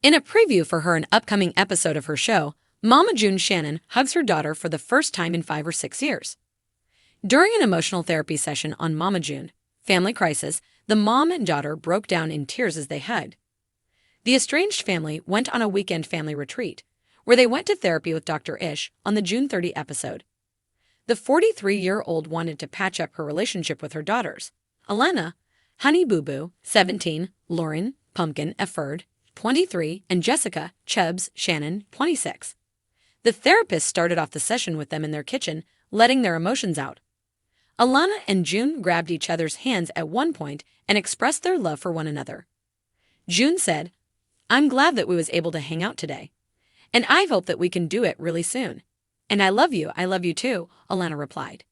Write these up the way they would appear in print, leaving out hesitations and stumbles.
In a preview for an upcoming episode of her show, Mama June Shannon hugs her daughter for the first time in 5 or 6 years. During an emotional therapy session on Mama June, Family Crisis, the mom and daughter broke down in tears as they hugged. The estranged family went on a weekend family retreat, where they went to therapy with Dr. Ish on the June 30 episode. The 43-year-old wanted to patch up her relationship with her daughters, Alana, Honey Boo Boo, 17, Lauren, Pumpkin, Efford, 23, and Jessica, Chubbs, Shannon, 26. The therapist started off the session with them in their kitchen, letting their emotions out. Alana and June grabbed each other's hands at one point and expressed their love for one another. June said, "I'm glad that we was able to hang out today. And I hope that we can do it really soon. And I love you too," Alana replied.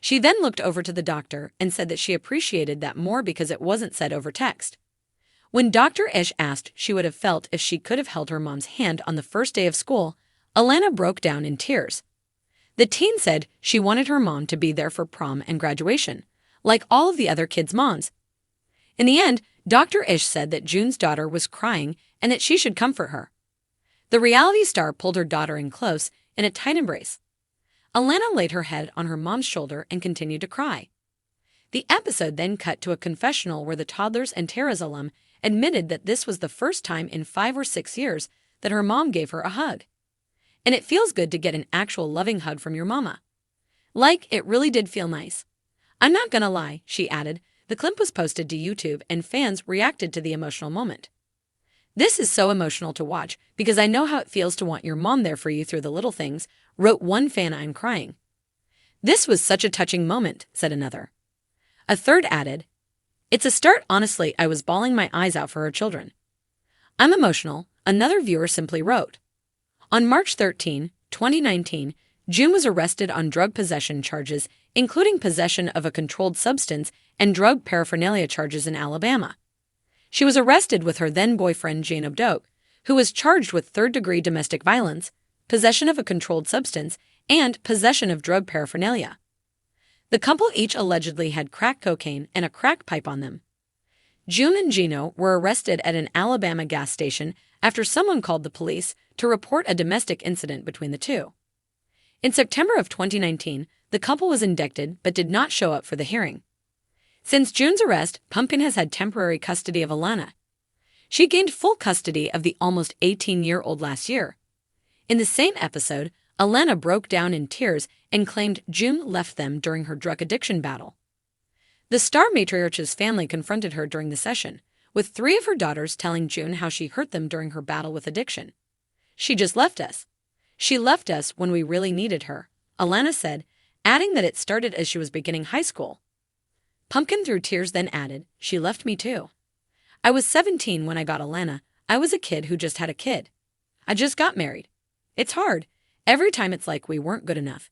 She then looked over to the doctor and said that she appreciated that more because it wasn't said over text. When Dr. Ish asked she would have felt if she could have held her mom's hand on the first day of school, Alana broke down in tears. The teen said she wanted her mom to be there for prom and graduation, like all of the other kids' moms. In the end, Dr. Ish said that June's daughter was crying and that she should comfort her. The reality star pulled her daughter in close in a tight embrace. Alana laid her head on her mom's shoulder and continued to cry. The episode then cut to a confessional where the toddlers and Tara's alum admitted that this was the first time in 5 or 6 years that her mom gave her a hug. And it feels good to get an actual loving hug from your mama. Like, it really did feel nice. I'm not gonna lie, she added. The clip was posted to YouTube and fans reacted to the emotional moment. "This is so emotional to watch because I know how it feels to want your mom there for you through the little things," wrote one fan. "I'm crying." "This was such a touching moment," said another. A third added, "It's a start. Honestly, I was bawling my eyes out for her children." "I'm emotional," another viewer simply wrote. On March 13, 2019, June was arrested on drug possession charges, including possession of a controlled substance and drug paraphernalia charges in Alabama. She was arrested with her then-boyfriend Jane Obdoke, who was charged with third-degree domestic violence, possession of a controlled substance, and possession of drug paraphernalia. The couple each allegedly had crack cocaine and a crack pipe on them. June and Gino were arrested at an Alabama gas station after someone called the police to report a domestic incident between the two. In September of 2019, the couple was indicted but did not show up for the hearing. Since June's arrest, Pumpkin has had temporary custody of Alana. She gained full custody of the almost 18-year-old last year. In the same episode, Alana broke down in tears and claimed June left them during her drug addiction battle. The star matriarch's family confronted her during the session, with 3 of her daughters telling June how she hurt them during her battle with addiction. "She just left us. She left us when we really needed her," Alana said, adding that it started as she was beginning high school. Pumpkin through tears then added, "She left me too. I was 17 when I got Alana. I was a kid who just had a kid. I just got married. It's hard. Every time it's like we weren't good enough.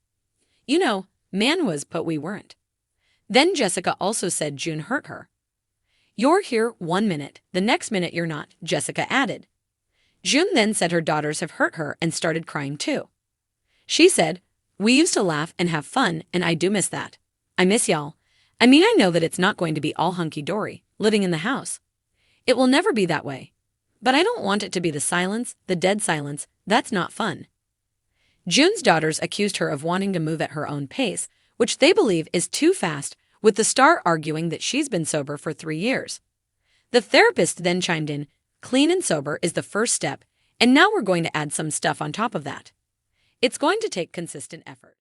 You know, man was, but we weren't." Then Jessica also said June hurt her. "You're here 1 minute, the next minute you're not," Jessica added. June then said her daughters have hurt her and started crying too. She said, "We used to laugh and have fun, and I do miss that. I miss y'all. I mean, I know that it's not going to be all hunky-dory, living in the house. It will never be that way. But I don't want it to be the silence, the dead silence. That's not fun." June's daughters accused her of wanting to move at her own pace, which they believe is too fast, with the star arguing that she's been sober for 3 years. The therapist then chimed in, "Clean and sober is the first step, and now we're going to add some stuff on top of that. It's going to take consistent effort."